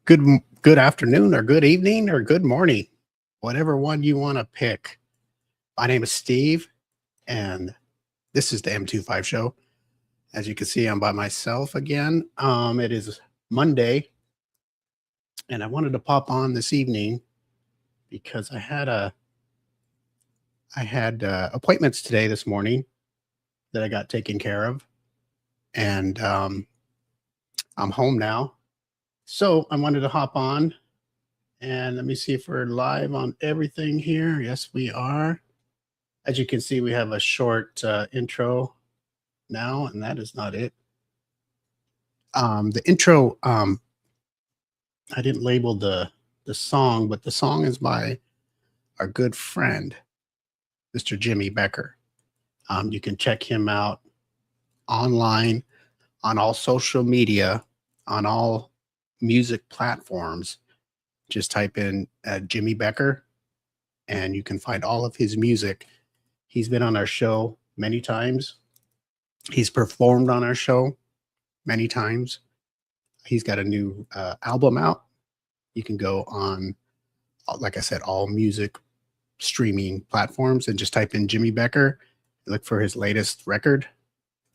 good afternoon or good evening or good morning, whatever one you want to pick. My name is Steve, and this is the M25 Show. As you can see, I'm by myself again. It is Monday, and I wanted to pop on this evening because I had appointments today this morning that I got taken care of, and I'm home now. So I wanted to hop on and let me see if we're live on everything here. Yes, we are. As you can see, we have a short intro now, and that is not it. The intro, I didn't label the song, but the song is by our good friend, Mr. Jimmy Becker. You can check him out online on all social media, on all music platforms. Just type in Jimmy Becker, and you can find all of his music. He's been on our show many times. He's performed on our show many times. He's got a new album out. You can go on, like I said, all music streaming platforms and just type in Jimmy Becker, look for his latest record.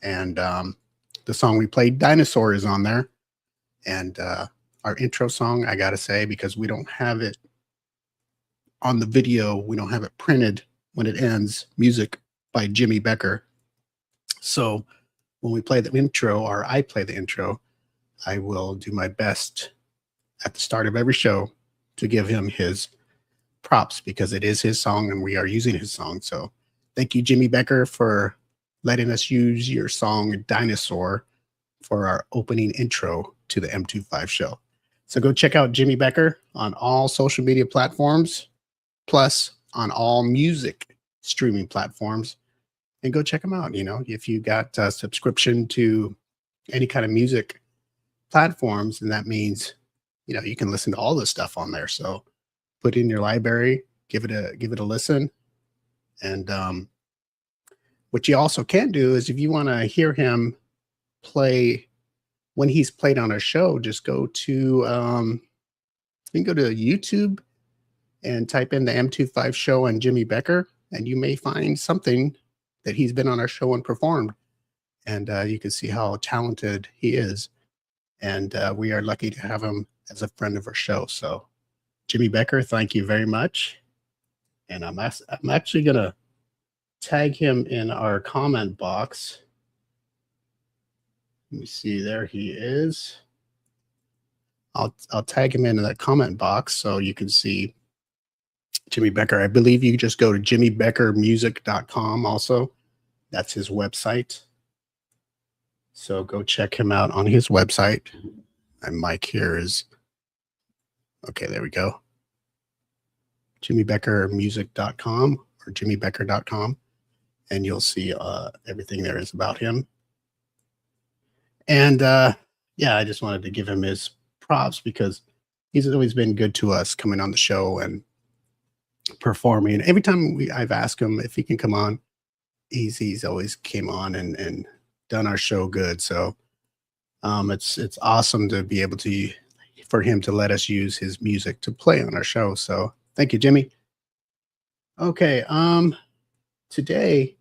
And the song we played, Dinosaur, is on there. And our intro song, I got to say, because we don't have it on the video, we don't have it printed when it ends, music by Jimmy Becker. So when we play the intro, or I play the intro, I will do my best at the start of every show to give him his props because it is his song and we are using his song. So thank you, Jimmy Becker, for letting us use your song Dinosaur for our opening intro to the M25 Show. So go check out Jimmy Becker on all social media platforms, plus on all music streaming platforms, and go check them out. You know, if you got a subscription to any kind of music platforms, then that means, you know, you can listen to all this stuff on there. So put it in your library, give it a listen. And what you also can do is if you want to hear him play when he's played on a show, just go to you can go to YouTube and type in the M25 Show and Jimmy Becker, and you may find something that he's been on our show and performed. And you can see how talented he is. And we are lucky to have him as a friend of our show. So Jimmy Becker, thank you very much. And I'm actually going to tag him in our comment box. Let me see, there he is. I'll tag him into that comment box so you can see Jimmy Becker. I believe you just go to jimmybeckermusic.com also. That's his website. So go check him out on his website. My mic here is, okay, there we go. jimmybeckermusic.com or jimmybecker.com. And you'll see everything there is about him. And yeah, I just wanted to give him his props because he's always been good to us coming on the show and performing. Every time I've asked him if he can come on, he's always came on and done our show good. So it's awesome to be able to, for him to let us use his music to play on our show. So thank you, Jimmy. Okay, today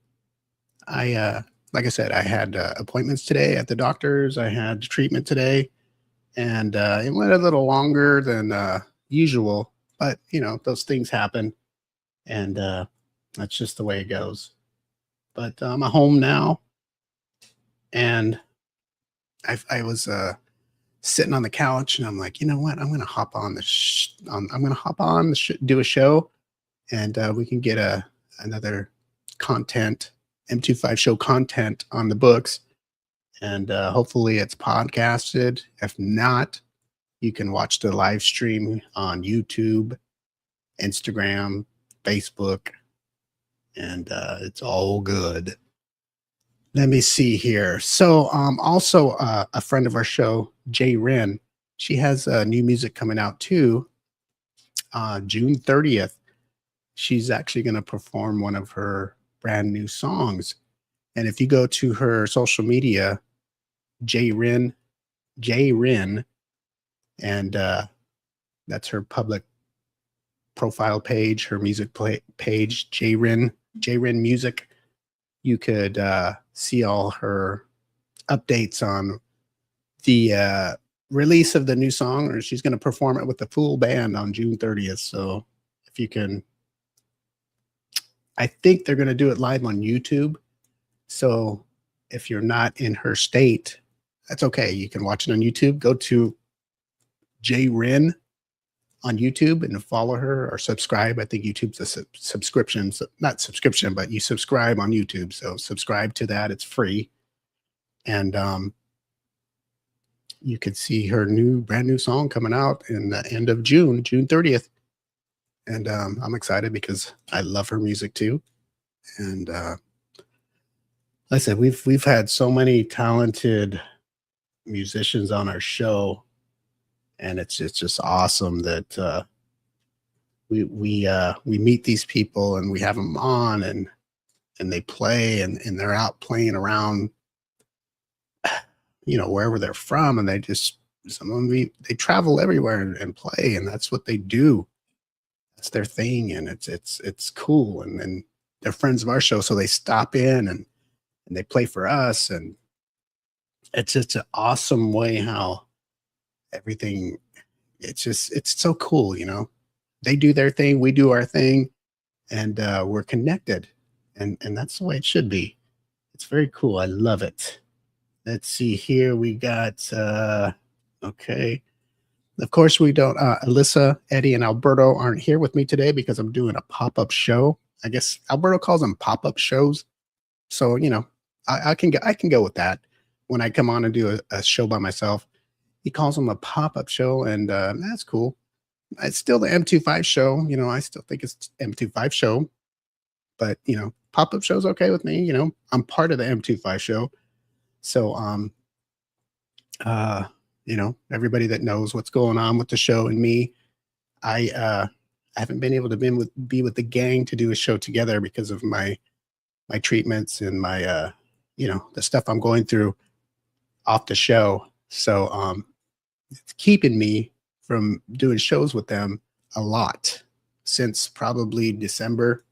I like I said, I had appointments today at the doctor's. I had treatment today, and it went a little longer than usual, but you know, those things happen, and that's just the way it goes. But I'm home now, and I was sitting on the couch, and I'm like, you know what? I'm going to hop on I'm going to hop on do a show, and we can get another content, M25 Show content on the books, and hopefully it's podcasted. If not, you can watch the live stream on YouTube, Instagram, Facebook, and it's all good. Let me see here. So also a friend of our show, Jay Wren, she has new music coming out too. June 30th, she's actually going to perform one of her brand new songs. And if you go to her social media, Jay Wren, and That's her public profile page, her music page, Jrin Music. You could see all her updates on the release of the new song, or she's going to perform it with the full band on June 30th. So if you can, I think they're going to do it live on YouTube. So if you're not in her state, that's okay. You can watch it on YouTube. Go to Jrin on YouTube and follow her or subscribe. I think YouTube's a subscription, so not subscription, but you subscribe on YouTube. So subscribe to that. It's free. And you could see her brand new song coming out in the end of June 30th. And I'm excited because I love her music too. And like I said, we've had so many talented musicians on our show, and it's just awesome that we meet these people and we have them on and they play and they're out playing around, wherever they're from, and some of them they travel everywhere and play, and that's what they do. That's their thing, and it's cool, and then they're friends of our show, so they stop in and they play for us, and it's just an awesome way how everything. It's so cool, They do their thing, we do our thing, and we're connected, and that's the way it should be. It's very cool. I love it. Let's see here. We got okay. Of course, we don't. Alyssa, Eddie, and Alberto aren't here with me today because I'm doing a pop-up show. I guess Alberto calls them pop-up shows. So I can go with that when I come on and do a show by myself. He calls them a pop-up show, and that's cool. It's still the M25 show. I still think it's M25 show, but pop-up show's okay with me. I'm part of the M25 show. So everybody that knows what's going on with the show and me, I haven't been able to be with the gang to do a show together because of my treatments and my the stuff I'm going through off the show. So it's keeping me from doing shows with them a lot since probably December,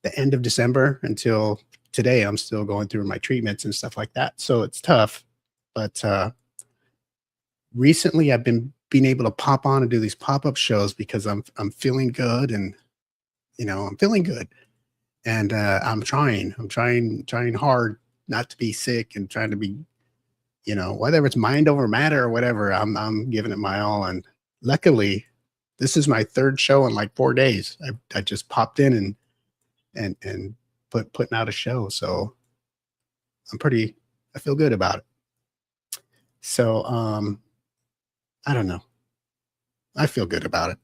the end of December until today. I'm still going through my treatments and stuff like that. So it's tough, but recently I've been being able to pop on and do these pop-up shows because I'm feeling good, and I'm feeling good, and I'm trying hard not to be sick, and trying to be, whether it's mind over matter or whatever, I'm giving it my all. And luckily this is my third show in like 4 days. I just popped in and putting out a show. So I feel good about it. So I don't know. I feel good about it.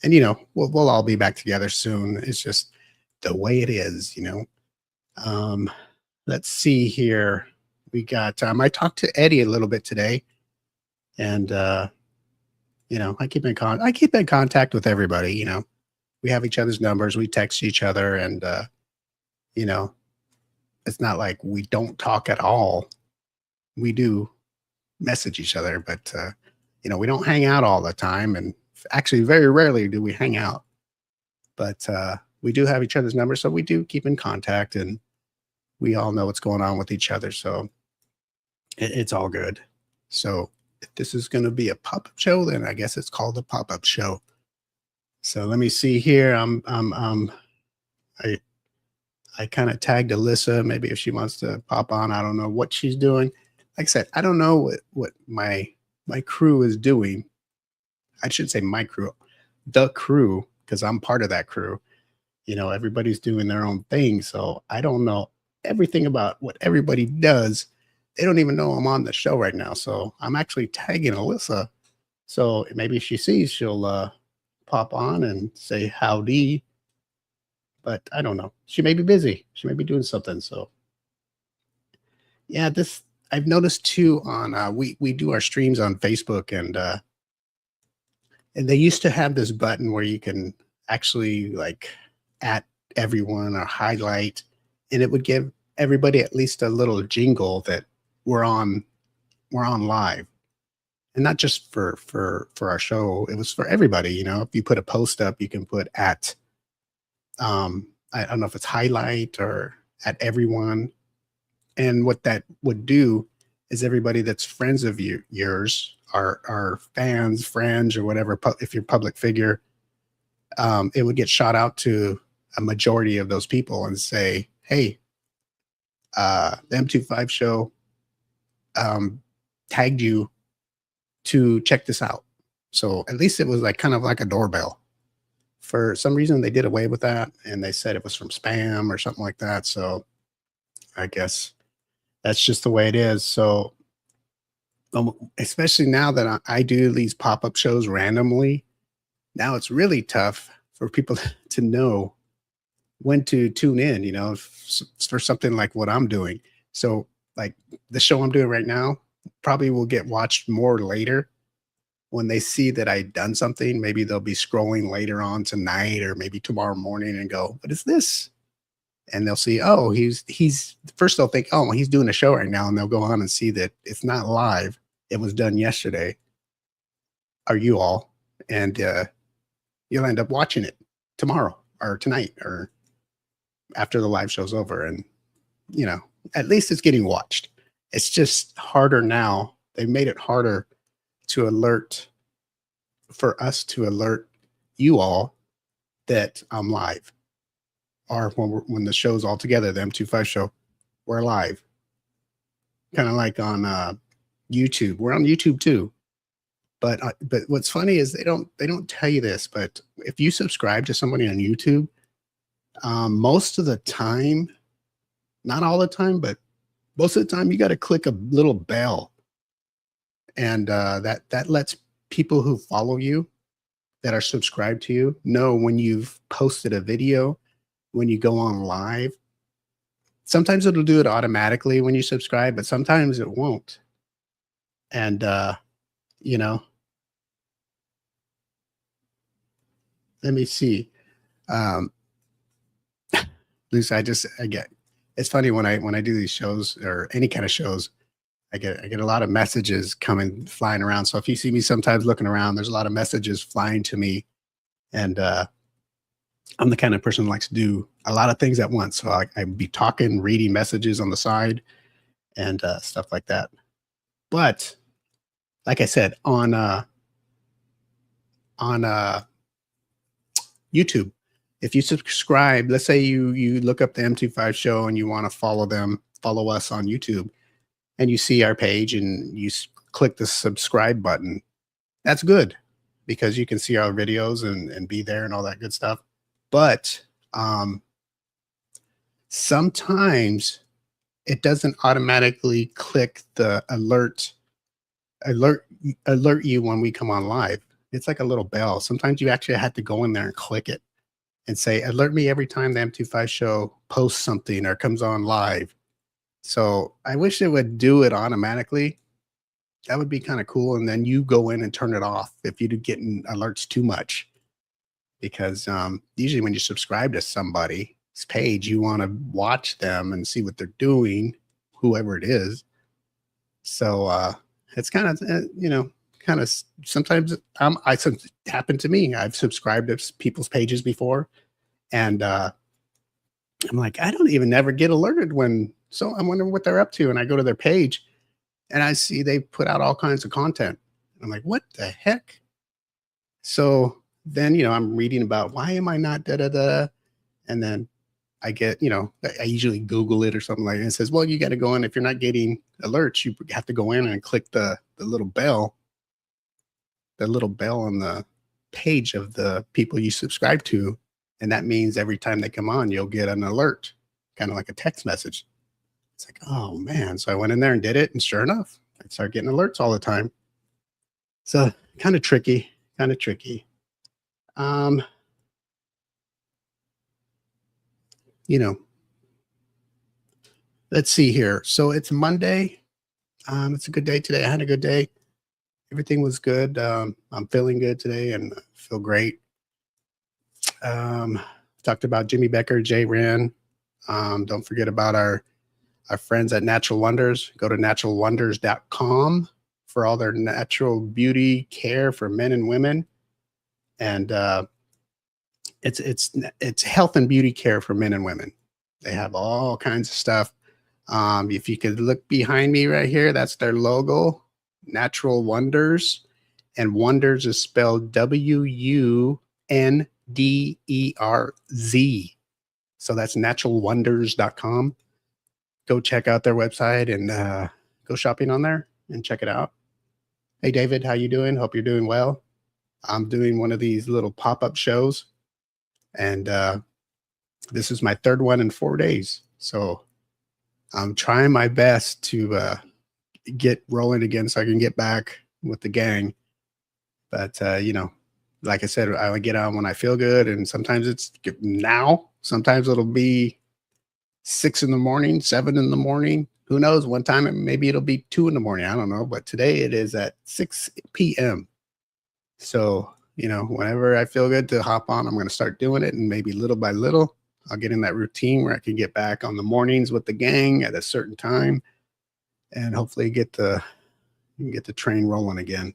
And we'll all be back together soon. It's just the way it is, Let's see here. We got I talked to Eddie a little bit today, and I keep in contact with everybody. We have each other's numbers, we text each other, and it's not like we don't talk at all. We do message each other, but we don't hang out all the time, and actually very rarely do we hang out. But we do have each other's numbers, so we do keep in contact, and we all know what's going on with each other. So it's all good. So if this is going to be a pop-up show, then I guess it's called a pop-up show. So let me see here. I kind of tagged Alyssa. Maybe if she wants to pop on, I don't know what she's doing. Like I said, I don't know what my crew is doing. I should say my crew, the crew, because I'm part of that crew. Everybody's doing their own thing. So I don't know everything about what everybody does. They don't even know I'm on the show right now. So I'm actually tagging Alyssa. So maybe if she sees, she'll pop on and say howdy. But I don't know. She may be busy. She may be doing something. So yeah, I've noticed too on we do our streams on Facebook, and they used to have this button where you can actually like at everyone or highlight, and it would give everybody at least a little jingle that we're on live. and not just for our show. It was for everybody. If you put a post up, you can put at I don't know if it's highlight or at everyone. And what that would do is everybody that's friends of yours, are fans, friends, or whatever. If you're a public figure, it would get shot out to a majority of those people and say, "Hey, the M25 show tagged you to check this out." So at least it was like kind of like a doorbell. For some reason, they did away with that, and they said it was from spam or something like that. So I guess that's just the way it is. So, especially now that I do these pop up shows randomly, now it's really tough for people to know when to tune in, for something like what I'm doing. So, like the show I'm doing right now probably will get watched more later when they see that I've done something. Maybe they'll be scrolling later on tonight or maybe tomorrow morning and go, "What is this?" And they'll see, oh, he's first they'll think, oh, he's doing a show right now, and they'll go on and see that it's not live. It was done yesterday. Are you all? And you'll end up watching it tomorrow or tonight or after the live show's over. And at least it's getting watched. It's just harder now. They made it harder for us to alert you all that I'm live, or when the show's all together, the M25 show, we're live. Kind of like on YouTube. We're on YouTube too. But what's funny is they don't tell you this, but if you subscribe to somebody on YouTube, most of the time, not all the time, but most of the time, you got to click a little bell, and that lets people who follow you, that are subscribed to you, know when you've posted a video, when you go on live. Sometimes it'll do it automatically when you subscribe, but sometimes it won't. And let me see. Lisa, I get, it's funny when I do these shows or any kind of shows, I get a lot of messages flying around. So if you see me sometimes looking around, there's a lot of messages flying to me. And I'm the kind of person who likes to do a lot of things at once. So I'd be talking, reading messages on the side, and stuff like that. But like I said, on YouTube, if you subscribe, let's say you look up the M25 show and you want to follow us on YouTube, and you see our page and you click the subscribe button, that's good because you can see our videos and be there and all that good stuff. But sometimes it doesn't automatically click the alert you when we come on live. It's like a little bell. Sometimes you actually have to go in there and click it and say, alert me every time the M25 show posts something or comes on live. So I wish it would do it automatically. That would be kind of cool. And then you go in and turn it off if you're getting alerts too much. Because usually when you subscribe to somebody's page, you want to watch them and see what they're doing, whoever it is. So it's kind of, sometimes it happened to me. I've subscribed to people's pages before, and I'm like, I don't even ever get alerted so I'm wondering what they're up to. And I go to their page and I see they put out all kinds of content. I'm like, what the heck? So then, I'm reading about why am I not da da da, and then I get, I usually Google it or something like that. And it says, well, you got to go in. If you're not getting alerts, you have to go in and click the little bell on the page of the people you subscribe to. And that means every time they come on, you'll get an alert, kind of like a text message. It's like, oh man. So I went in there and did it. And sure enough, I started getting alerts all the time. So kind of tricky. Let's see here. So it's Monday. It's a good day today. I had a good day. Everything was good. I'm feeling good today and I feel great. Talked about Jimmy Becker, Jay Wren. Don't forget about our friends at Natural Wonders. Go to naturalwonders.com for all their natural beauty care for men and women. And it's health and beauty care for men and women. They have all kinds of stuff. If you could look behind me right here, that's their logo, Natural Wonders. And Wonders is spelled WUNDERZ. So that's naturalwonders.com. Go check out their website and go shopping on there and check it out. Hey, David, how you doing? Hope you're doing well. I'm doing one of these little pop-up shows, and this is my third one in 4 days. So I'm trying my best to get rolling again so I can get back with the gang. But, like I said, I get on when I feel good, and sometimes it's now. Sometimes it'll be 6 in the morning, 7 in the morning. Who knows? One time maybe it'll be 2 in the morning. I don't know. But today it is at 6 p.m. So, whenever I feel good to hop on, I'm going to start doing it. And maybe little by little, I'll get in that routine where I can get back on the mornings with the gang at a certain time and hopefully get the train rolling again.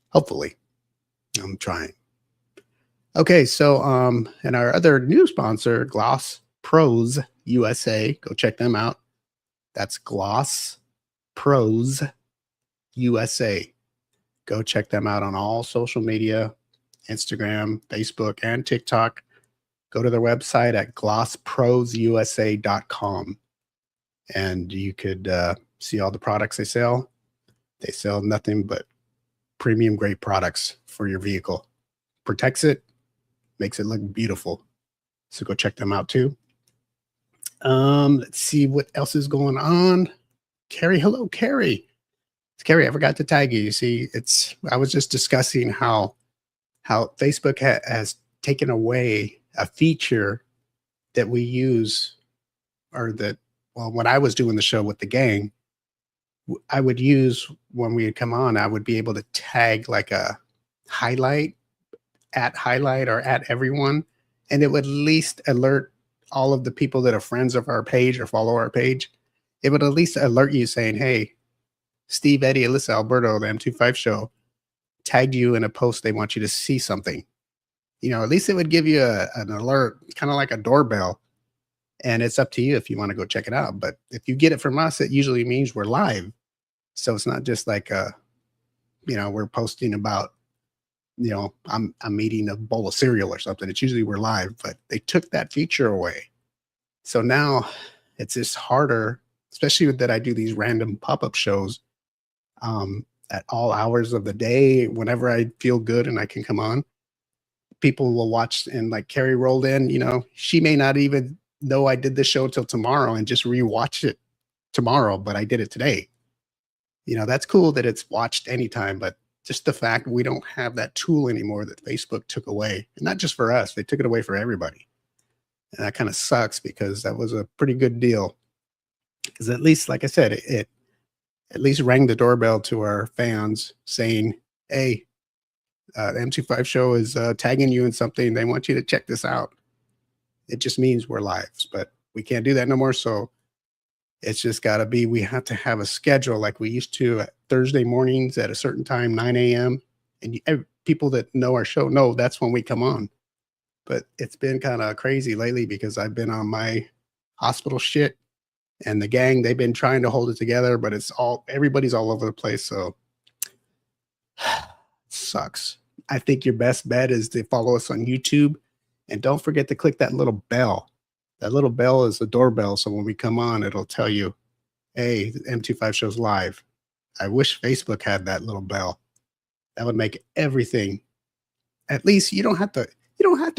Hopefully. I'm trying. Okay, so and our other new sponsor, Gloss Pros USA, go check them out. That's Gloss Pros USA. Go check them out on all social media, Instagram, Facebook, and TikTok. Go to their website at glossprosusa.com, and you could see all the products they sell. They sell nothing but premium grade products for your vehicle. Protects it, makes it look beautiful. So go check them out too. Let's see what else is going on. Carrie, hello, Carrie. It's Carrie, I forgot to tag you. You see, I was just discussing how Facebook has taken away a feature that we use, when I was doing the show with the gang, I would use when we would come on, I would be able to tag like a highlight or at everyone, and it would at least alert all of the people that are friends of our page or follow our page. It would at least alert you saying, hey, Steve, Eddie, Alyssa, Alberto, the M25 Show tagged you in a post. They want you to see something. At least it would give you an alert, kind of like a doorbell. And it's up to you if you want to go check it out. But if you get it from us, it usually means we're live. So it's not just like we're posting about, I'm eating a bowl of cereal or something. It's usually we're live, but they took that feature away. So now it's just harder, especially that I do these random pop-up shows at all hours of the day, whenever I feel good and I can come on. People will watch, and like Carrie rolled in, she may not even know I did this show till tomorrow and just rewatch it tomorrow, but I did it today. That's cool that it's watched anytime, but just the fact we don't have that tool anymore that Facebook took away, and not just for us, they took it away for everybody. And that kind of sucks because that was a pretty good deal. Because at least, like I said, it at least rang the doorbell to our fans saying, hey, the M25 Show is tagging you in something. They want you to check this out. It just means we're live, but we can't do that no more. So it's just got to be, we have to have a schedule like we used to at Thursday mornings at a certain time, 9 a.m. And people that know our show know that's when we come on. But it's been kind of crazy lately because I've been on my hospital shit, and the gang, they've been trying to hold it together, but everybody's all over the place. So sucks. I think your best bet is to follow us on YouTube, and don't forget to click that little bell. That little bell is the doorbell. So when we come on, it'll tell you, hey, the M25 Show's live. I wish Facebook had that little bell. That would make everything. At least you don't have to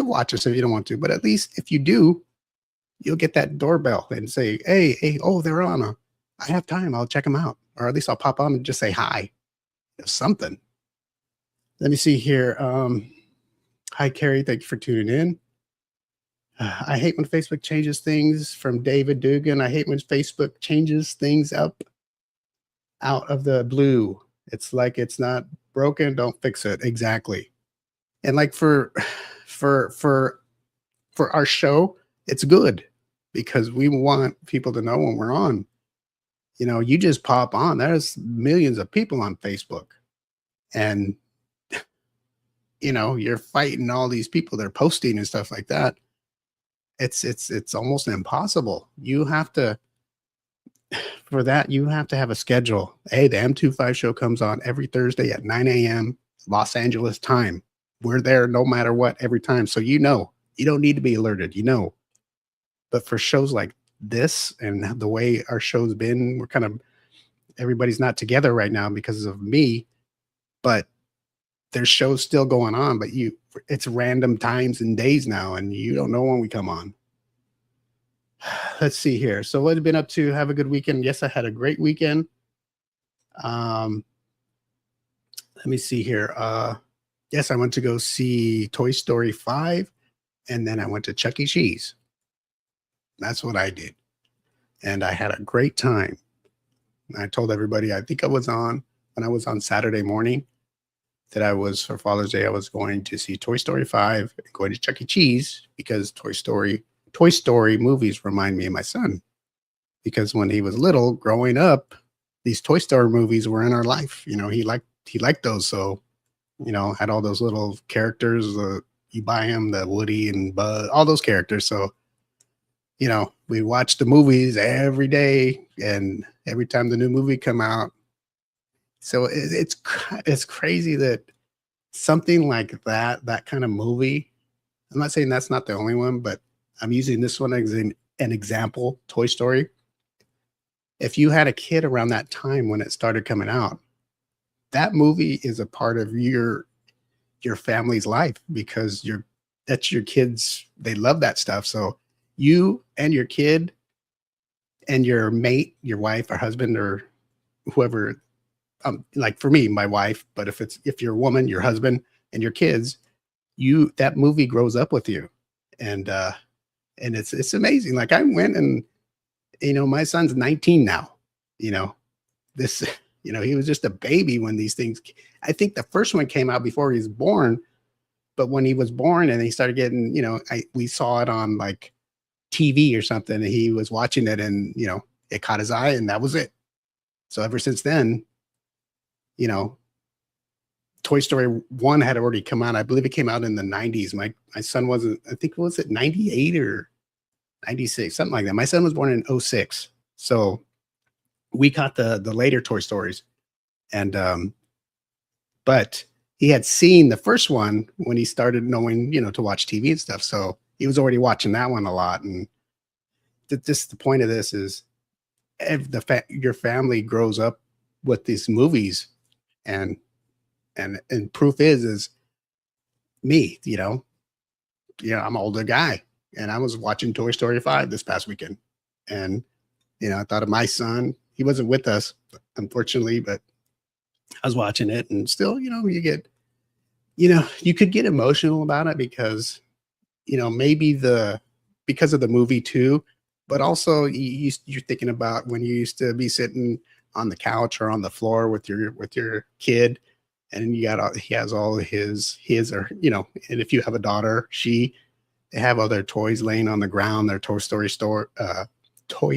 watch us if you don't want to, but at least if you do, you'll get that doorbell and say, hey, oh, they're on. I have time. I'll check them out. Or at least I'll pop on and just say hi. Something. Let me see here. Hi, Carrie. Thank you for tuning in. I hate when Facebook changes things, from David Dugan. I hate when Facebook changes things up out of the blue. It's like it's not broken. Don't fix it. Exactly. And like for our show, it's good because we want people to know when we're on. You just pop on. There's millions of people on Facebook, and you're fighting all these people. They're posting and stuff like that. It's almost impossible. You have to For that, you have to have a schedule. Hey, the M25 show comes on every Thursday at 9 a.m. Los Angeles time. We're there no matter what every time. So you don't need to be alerted, But for shows like this and the way our show's been, we're kind of everybody's not together right now because of me, but there's shows still going on, but it's random times and days now, and you don't know when we come on. Let's see here. So what have you been up to? Have a good weekend. Yes, I had a great weekend. Um, let me see here. Yes, I went to go see Toy Story 5, and then I went to Chuck E. Cheese. That's what I did. And I had a great time. I told everybody, I think when I was on Saturday morning, that for Father's Day, I was going to see Toy Story 5 and going to Chuck E. Cheese because Toy Story movies remind me of my son, because when he was little growing up, these Toy Story movies were in our life. He liked those. So, had all those little characters, you buy him the Woody and Buzz, all those characters. So, we watched the movies every day and every time the new movie come out. So it's crazy that something like that kind of movie, I'm not saying that's not the only one, but I'm using this one as an example, Toy Story. If you had a kid around that time when it started coming out, that movie is a part of your family's life because that's your kids. They love that stuff. So you and your kid and your mate, your wife or husband or whoever, like for me, my wife, but if you're a woman, your husband and your kids, that movie grows up with you. And it's amazing. Like I went and, my son's 19 now, this, he was just a baby when these things, I think the first one came out before he was born, but when he was born and he started getting, we saw it on like TV or something and he was watching it and, it caught his eye and that was it. So ever since then, Toy Story 1 had already come out. I believe it came out in the 90s. My son wasn't, I think, was it 98 or 96, something like that. My son was born in 06. So we caught the later Toy Stories. And but he had seen the first one when he started knowing, to watch TV and stuff. So he was already watching that one a lot. And the point of this is your family grows up with these movies, and proof is me, I'm an older guy and I was watching Toy Story 5 this past weekend. And, I thought of my son. He wasn't with us, unfortunately, but I was watching it and still, you could get emotional about it because, maybe because of the movie too, but also you're thinking about when you used to be sitting on the couch or on the floor with your kid, and he has all his or and if you have a daughter, they have all their toys laying on the ground, their Toy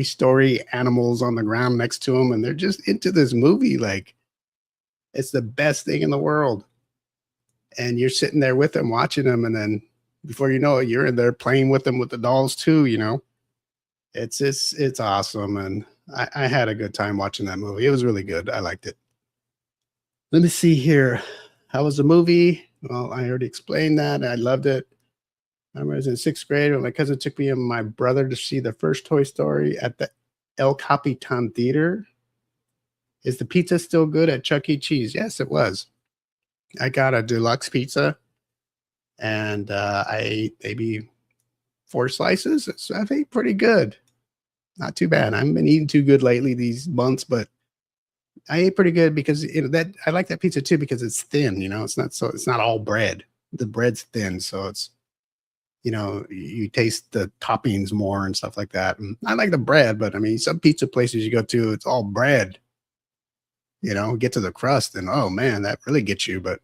Story animals on the ground next to them, and they're just into this movie like it's the best thing in the world. And you're sitting there with them watching them, and then before you know it, you're in there playing with them with the dolls too. It's awesome, and I had a good time watching that movie. It was really good. I liked it. Let me see here. How was the movie? Well, I already explained that. I loved it. I remember I was in 6th grade when my cousin took me and my brother to see the first Toy Story at the El Capitan Theater. Is the pizza still good at Chuck E. Cheese? Yes, it was. I got a deluxe pizza, and I ate maybe 4 slices. So I ate pretty good. Not too bad. I haven't been eating too good lately these months, but I ate pretty good because that I like that pizza too because it's thin. It's not all bread. The bread's thin, so it's you taste the toppings more and stuff like that. And I like the bread, but I mean, some pizza places you go to, it's all bread. Get to the crust, and oh man, that really gets you. But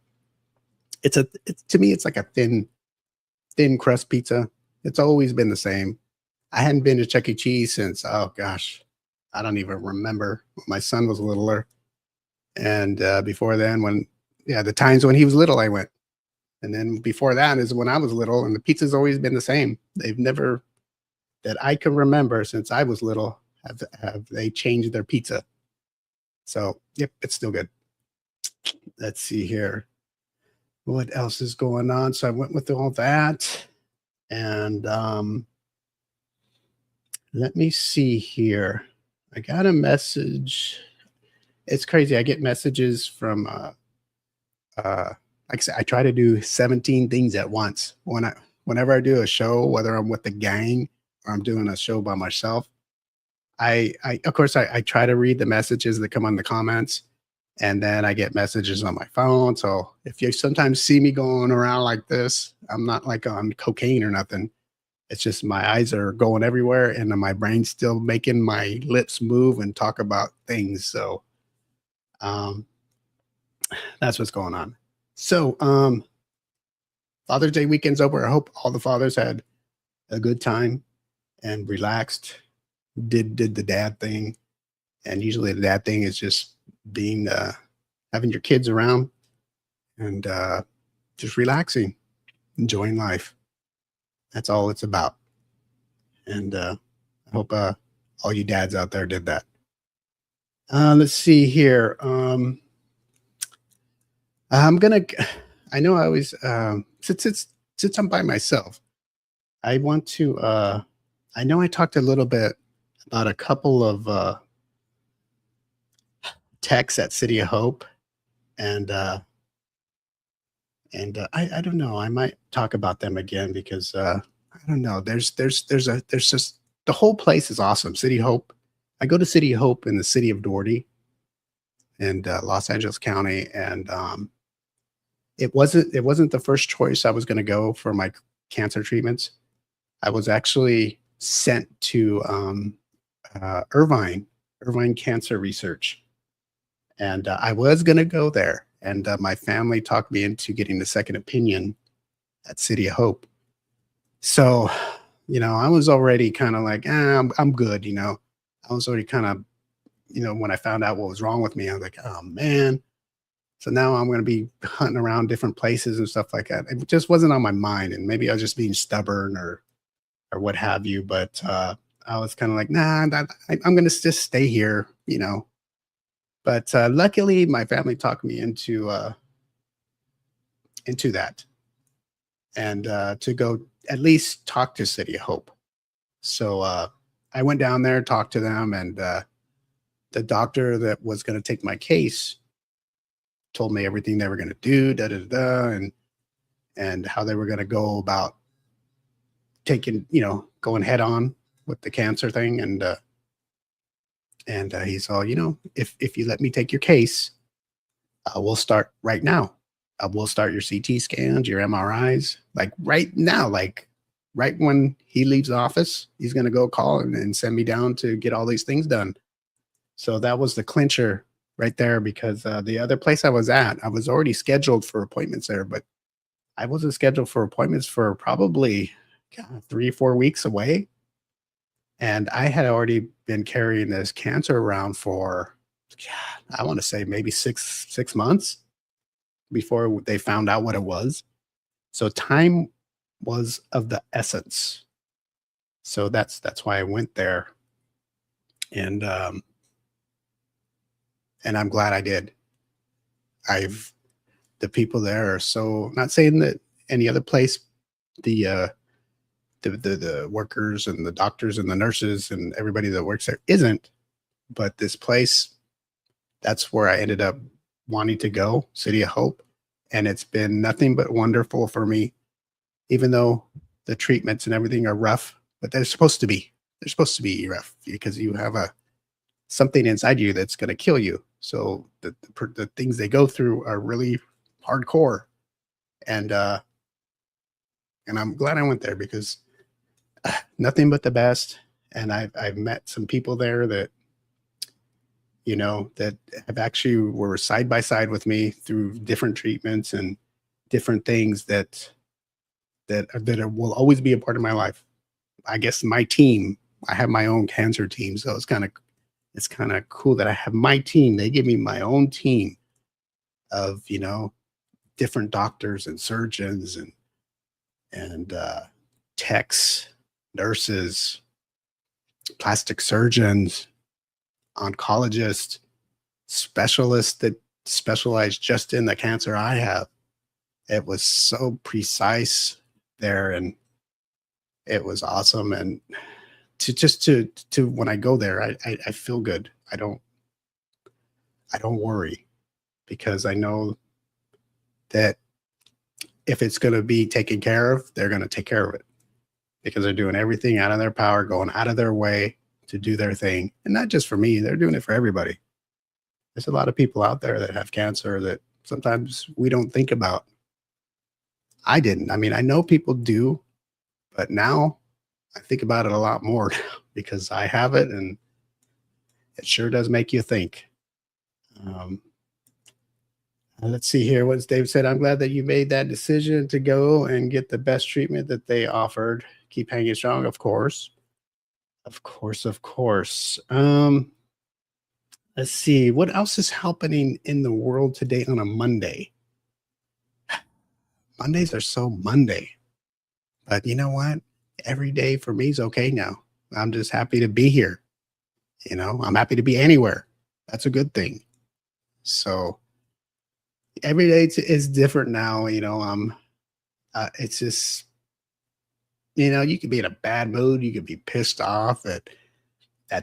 to me, it's like a thin crust pizza. It's always been the same. I hadn't been to Chuck E. Cheese since, oh gosh, I don't even remember when my son was littler. And before then, yeah, the times when he was little, I went. And then before that is when I was little, and the pizza's always been the same. They've never, that I can remember since I was little, have they changed their pizza. So, yep, it's still good. Let's see here. What else is going on? So I went with all that. And let me see here. I got a message. It's crazy. I get messages from like I said, I try to do 17 things at once. Whenever I do a show, whether I'm with the gang or I'm doing a show by myself, I of course I try to read the messages that come on the comments, and then I get messages on my phone. So if you sometimes see me going around like this, I'm not like on cocaine or nothing. It's just my eyes are going everywhere, and then my brain's still making my lips move and talk about things. So um, that's what's going on. So Father's Day weekend's over. I hope all the fathers had a good time and relaxed. Did the dad thing, and usually the dad thing is just being having your kids around and just relaxing, enjoying life. That's all it's about. And I hope all you dads out there did that. Let's see here. I'm gonna. I know I always since I'm by myself, I want to. I know I talked a little bit about a couple of techs at City of Hope, and I don't know. I might talk about them again because I don't know. There's just the whole place is awesome. City Hope. I go to City Hope in the city of Doherty in Los Angeles County, and it wasn't the first choice I was going to go for my cancer treatments. I was actually sent to Irvine Cancer Research, and I was going to go there. And my family talked me into getting the second opinion at City of Hope. So, I was already kind of like, I'm good. I was already kind of, when I found out what was wrong with me, I was like, oh man. So now I'm going to be hunting around different places and stuff like that. It just wasn't on my mind, and maybe I was just being stubborn or what have you. But I was kind of like, nah, I'm going to just stay here. But luckily, my family talked me into that, and to go at least talk to City of Hope. So I went down there, talked to them, and the doctor that was going to take my case told me everything they were going to do, and how they were going to go about going head on with the cancer thing, and he's all, if you let me take your case, we'll start right now. We'll start your CT scans, your MRIs, like right now, like right when he leaves the office, he's going to go call and send me down to get all these things done. So that was the clincher right there, because the other place I was at, I was already scheduled for appointments there, but I wasn't scheduled for appointments for probably 3 or 4 weeks away. And I had already been carrying this cancer around for, I want to say maybe six months before they found out what it was. So time was of the essence. So that's why I went there, and I'm glad I did. The people there are so, not saying that any other place, the workers and the doctors and the nurses and everybody that works there isn't, but this place, that's where I ended up wanting to go, City of Hope. And it's been nothing but wonderful for me, even though the treatments and everything are rough, but they're supposed to be. They're supposed to be rough because you have something inside you that's going to kill you. So the things they go through are really hardcore. And I'm glad I went there because nothing but the best. And I've met some people there that, that have actually were side by side with me through different treatments and different things that will always be a part of my life. I guess my team, I have my own cancer team. So it's kind of it's kind of cool that I have my team. They give me my own team of, different doctors and surgeons and techs, nurses, plastic surgeons, oncologists, specialists that specialize just in the cancer I have. It was so precise there, and it was awesome. And to when I go there, I feel good. I don't worry because I know that if it's going to be taken care of, they're going to take care of it because they're doing everything out of their power, going out of their way to do their thing. And not just for me, they're doing it for everybody. There's a lot of people out there that have cancer that sometimes we don't think about. I didn't. I mean, I know people do, but now I think about it a lot more because I have it and it sure does make you think. Um, let's see here. What's Dave said? I'm glad that you made that decision to go and get the best treatment that they offered. Keep hanging strong, of course. Of course, of course. Let's see. What else is happening in the world today on a Monday? Mondays are so Monday. But you know what? Every day for me is okay now. I'm just happy to be here. I'm happy to be anywhere. That's a good thing. So every day is different now. It's just, you could be in a bad mood. You could be pissed off at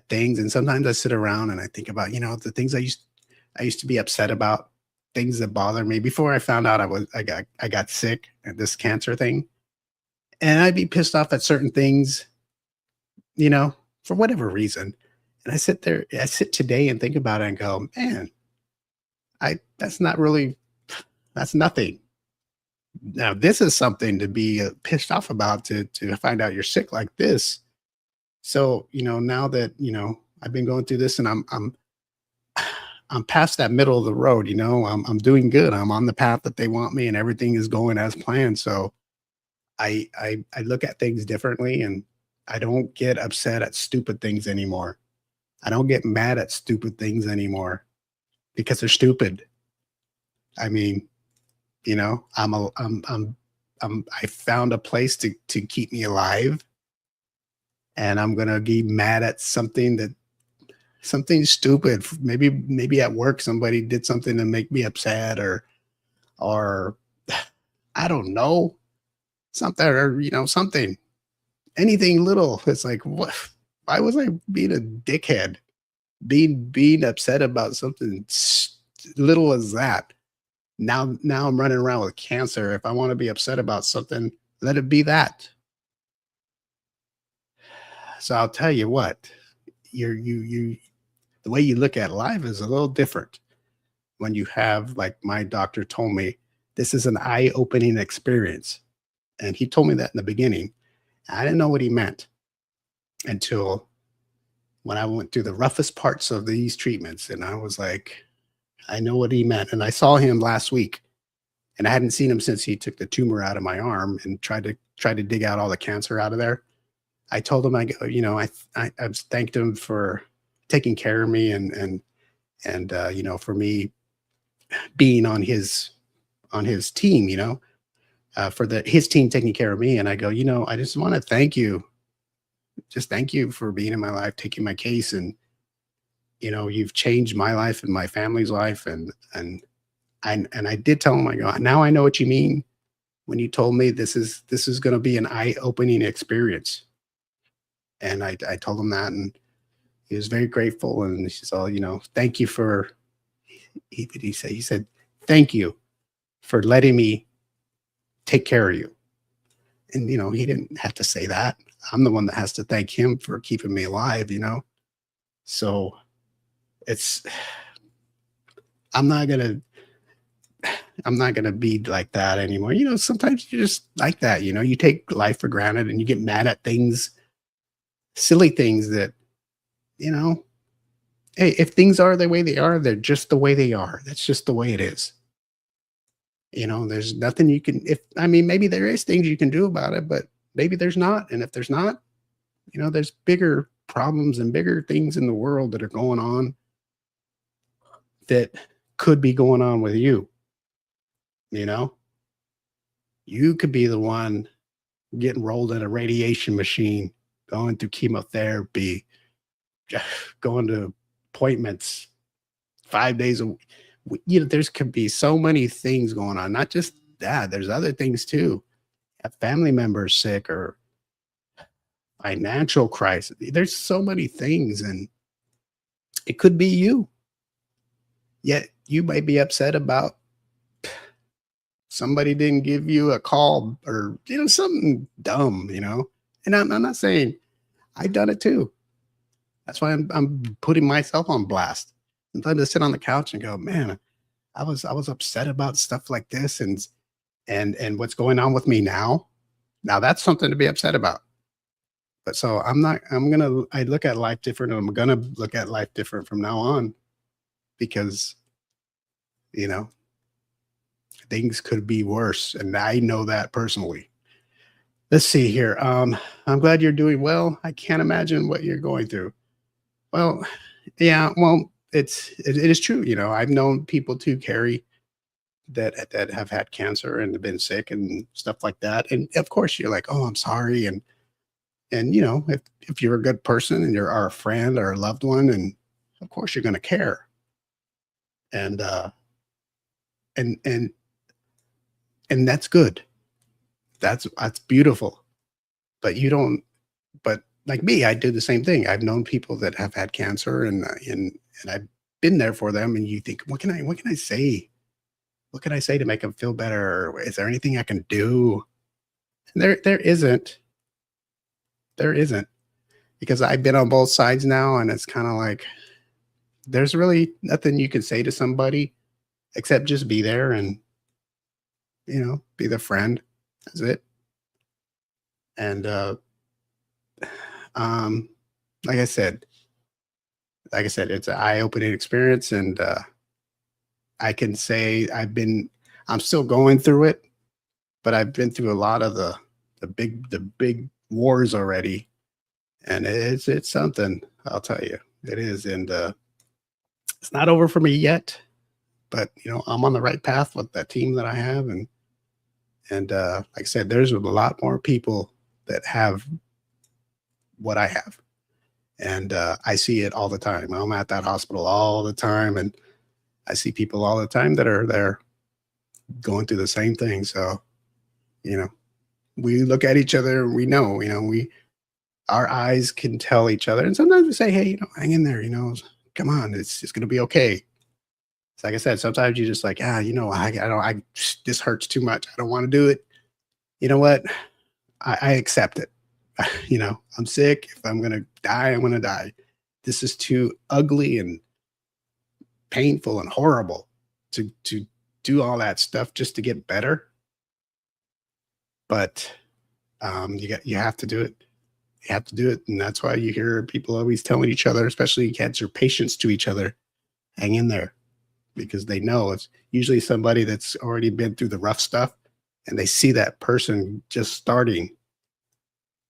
things. And sometimes I sit around and I think about, the things I used to be upset about, things that bother me before I found out I got sick at this cancer thing. And I'd be pissed off at certain things, for whatever reason. And I sit today and think about it and go, man, that's nothing. Now, this is something to be pissed off about to find out you're sick like this. So, now that, I've been going through this and I'm past that middle of the road, I'm doing good. I'm on the path that they want me and everything is going as planned. So I look at things differently and I don't get upset at stupid things anymore. I don't get mad at stupid things anymore because they're stupid. I mean, I found a place to keep me alive, and I'm gonna be mad at something stupid. Maybe at work somebody did something to make me upset, or I don't know, something, or something, anything little. It's like, what? Why was I being a dickhead? Being upset about something little as that. Now I'm running around with cancer. If I want to be upset about something, let it be that. So I'll tell you what, you the way you look at life is a little different when you have, like my doctor told me, this is an eye-opening experience. And he told me that in the beginning. I didn't know what he meant until when I went through the roughest parts of these treatments. And I was like, I know what he meant. And I saw him last week and I hadn't seen him since he took the tumor out of my arm and tried to dig out all the cancer out of there. I told him, I go, I thanked him for taking care of me and for me being on his team, for his team taking care of me. And I go, I just want to thank you. Just thank you for being in my life, taking my case, and you've changed my life and my family's life. And I did tell him, I go, now I know what you mean when you told me this is going to be an eye-opening experience. And I told him that, and he was very grateful. And he said, thank you for, he said, thank you for letting me take care of you. And, he didn't have to say that. I'm the one that has to thank him for keeping me alive, So I'm not going to be like that anymore. Sometimes you're just like that, you take life for granted and you get mad at things, silly things that, hey, if things are the way they are, they're just the way they are. That's just the way it is. There's nothing you can, maybe there is things you can do about it, but maybe there's not. And if there's not, there's bigger problems and bigger things in the world that are going on that could be going on with you. You know, you could be the one getting rolled in a radiation machine, going through chemotherapy, going to appointments 5 days a week. You know, there's could be so many things going on. Not just that, there's other things too. A family member sick or financial crisis. There's so many things, and it could be you. Yet you might be upset about somebody didn't give you a call or something dumb. And I'm not saying I've done it too. That's why I'm putting myself on blast. Sometimes I sit on the couch and go, man, I was upset about stuff like this, and what's going on with me now. Now that's something to be upset about. But so I look at life different, and I'm gonna look at life different from now on, because you know things could be worse, and I know that personally. Let's see here. I'm glad you're doing well. I can't imagine what you're going through. Well, yeah, well, it is true. I've known people too, Carrie, that have had cancer and have been sick and stuff like that. And of course, you're like, oh, I'm sorry, and if you're a good person and you're our friend or a loved one, and of course you're going to care, and and and and that's good. That's beautiful. But you don't. But like me, I do the same thing. I've known people that have had cancer, and I've been there for them. And you think, what can I say? What can I say to make them feel better? Or is there anything I can do? And there isn't. There isn't, because I've been on both sides now, and it's kind of like there's really nothing you can say to somebody except just be there and be the friend. That's it. And um, like I said, it's an eye-opening experience, and I can say I'm still going through it, but I've been through a lot of the big wars already, and it's something, I'll tell you. It is, and it's not over for me yet, but I'm on the right path with that team that I have, and like I said, there's a lot more people that have what I have, and I see it all the time. I'm at that hospital all the time, and I see people all the time that are there going through the same thing. So you know we look at each other and we know, we our eyes can tell each other. And sometimes we say, hey, hang in there, come on, it's going to be okay. It's like I said, sometimes you just like, I don't, this hurts too much. I don't want to do it. You know what? I accept it. I'm sick. If I'm going to die, I'm going to die. This is too ugly and painful and horrible to do all that stuff just to get better. But you have to do it. You have to do it, and that's why you hear people always telling each other, especially cancer patients, to each other, hang in there, because they know it's usually somebody that's already been through the rough stuff, and they see that person just starting.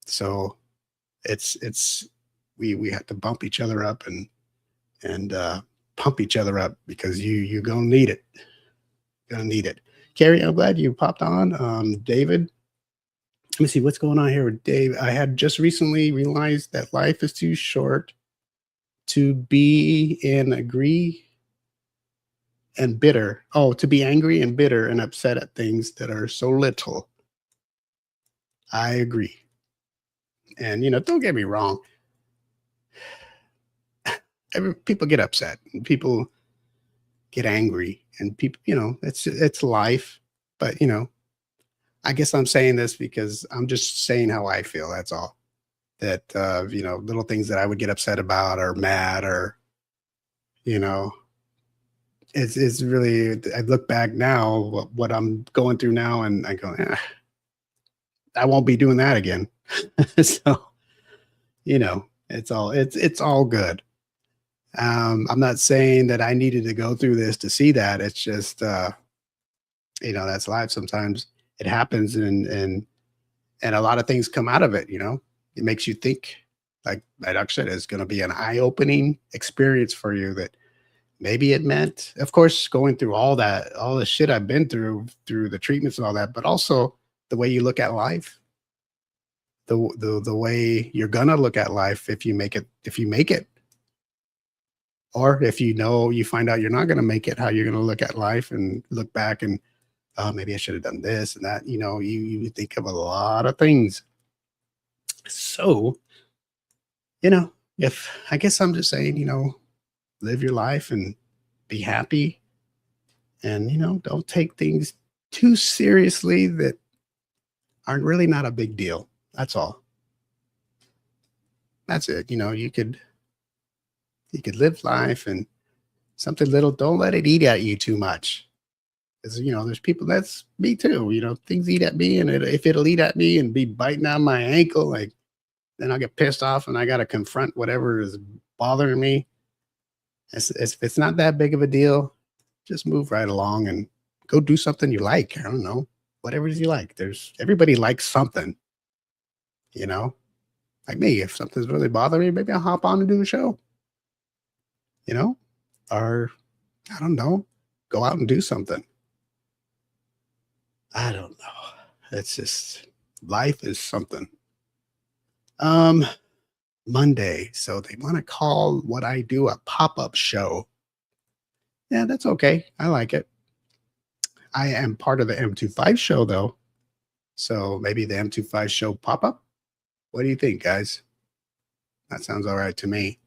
So we have to bump each other up and pump each other up, because you're gonna need it. Gonna need it. Carrie, I'm glad you popped on. David, let me see what's going on here with Dave. I had just recently realized that life is too short to be and agree and bitter. Oh, to be angry and bitter and upset at things that are so little. I agree. And don't get me wrong. People get upset and people get angry, and people, it's life. But I guess I'm saying this because I'm just saying how I feel. That's all. That little things that I would get upset about or mad, or you know, it's really. I look back now, what I'm going through now, and I go, I won't be doing that again. So it's all good. I'm not saying that I needed to go through this to see that. It's just that's life. Sometimes it happens, and a lot of things come out of it. It makes you think. like I said, it's going to be an eye-opening experience for you that maybe it meant, of course, going through all the shit I've been through the treatments and all that, but also the way you look at life, the way you're gonna look at life if you make it, or if you find out you're not gonna make it, how you're gonna look at life and look back and, oh, maybe I should have done this and that. You think of a lot of things. So, if I guess I'm just saying, live your life and be happy, and don't take things too seriously that aren't really not a big deal. That's all. That's it. You could live life, and something little, don't let it eat at you too much. Because there's people, that's me too. Things eat at me, and if it'll eat at me and be biting on my ankle, like, then I'll get pissed off and I got to confront whatever is bothering me. It's not that big of a deal. Just move right along and go do something you like. I don't know, whatever it is you like. Everybody likes something, like me. If something's really bothering me, maybe I'll hop on and do a show, or I don't know, go out and do something. I don't know. It's just, life is something. Monday. So they want to call what I do a pop-up show. Yeah, that's okay. I like it. I am part of the M25 show though. So maybe the M25 show pop-up. What do you think, guys? That sounds all right to me.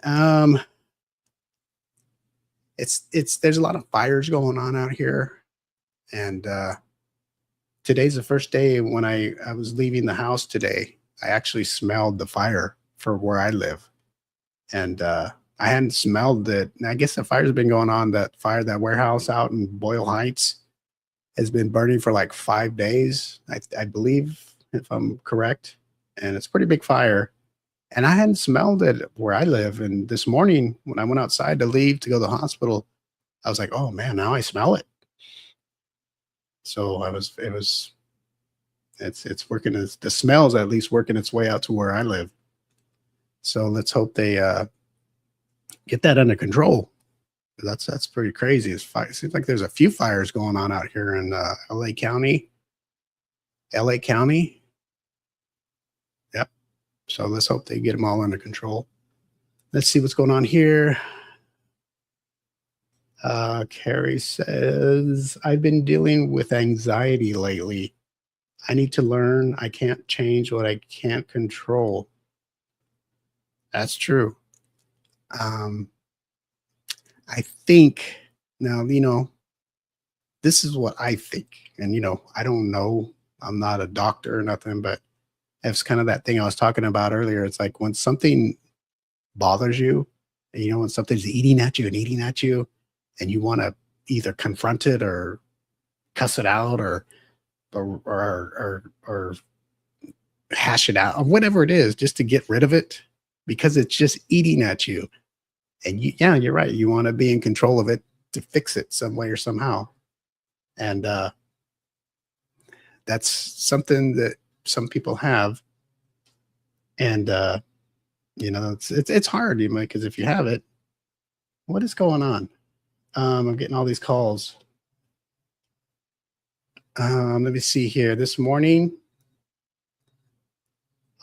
There's a lot of fires going on out here. And today's the first day when I was leaving the house today. I actually smelled the fire for where I live. And I hadn't smelled it. And I guess the fire's been going on. That warehouse out in Boyle Heights has been burning for like 5 days, I believe, if I'm correct. And it's a pretty big fire. And I hadn't smelled it where I live. And this morning, when I went outside to leave to go to the hospital, I was like, oh man, now I smell it. So it's working. The smell's at least working its way out to where I live. So let's hope they get that under control. That's pretty crazy. It seems like there's a few fires going on out here in LA County. Yep. So let's hope they get them all under control. Let's see what's going on here. Carrie says, I've been dealing with anxiety lately. I need to learn I can't change what I can't control. That's true. I think now, this is what I think. And, I don't know. I'm not a doctor or nothing, but it's kind of that thing I was talking about earlier. It's like when something bothers you, and, when something's eating at you, and you want to either confront it or cuss it out or hash it out or whatever it is, just to get rid of it because it's just eating at you. And you're right. You want to be in control of it to fix it some way or somehow. And that's something that some people have. And it's hard, because if you have it, what is going on? I'm getting all these calls. Let me see here. This morning,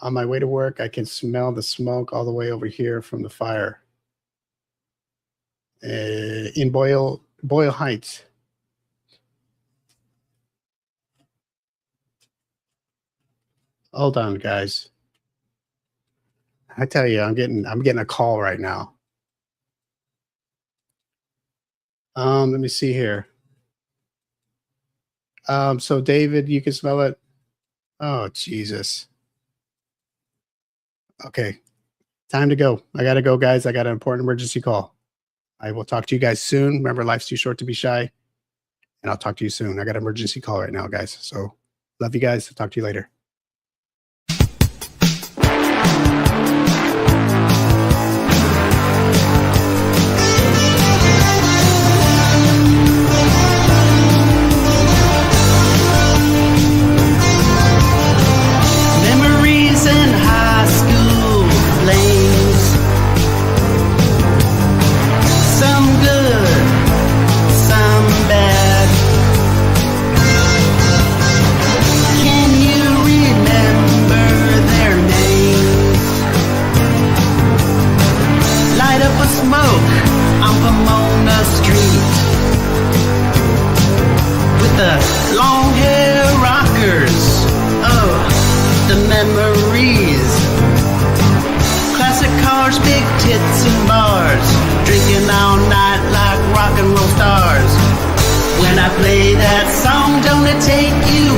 on my way to work, I can smell the smoke all the way over here from the fire in Boyle Heights. Hold on, guys. I tell you, I'm getting a call right now. Let me see here. So David, you can smell it. Oh, Jesus. Okay. Time to go. I got to go, guys. I got an important emergency call. I will talk to you guys soon. Remember, life's too short to be shy. And I'll talk to you soon. I got an emergency call right now, guys. So love you guys. I'll talk to you later. Memories in high school. long hair rockers. Oh, the memories. Classic cars, big tits and bars. Drinking all night like rock and roll stars. When I play that song, don't it take you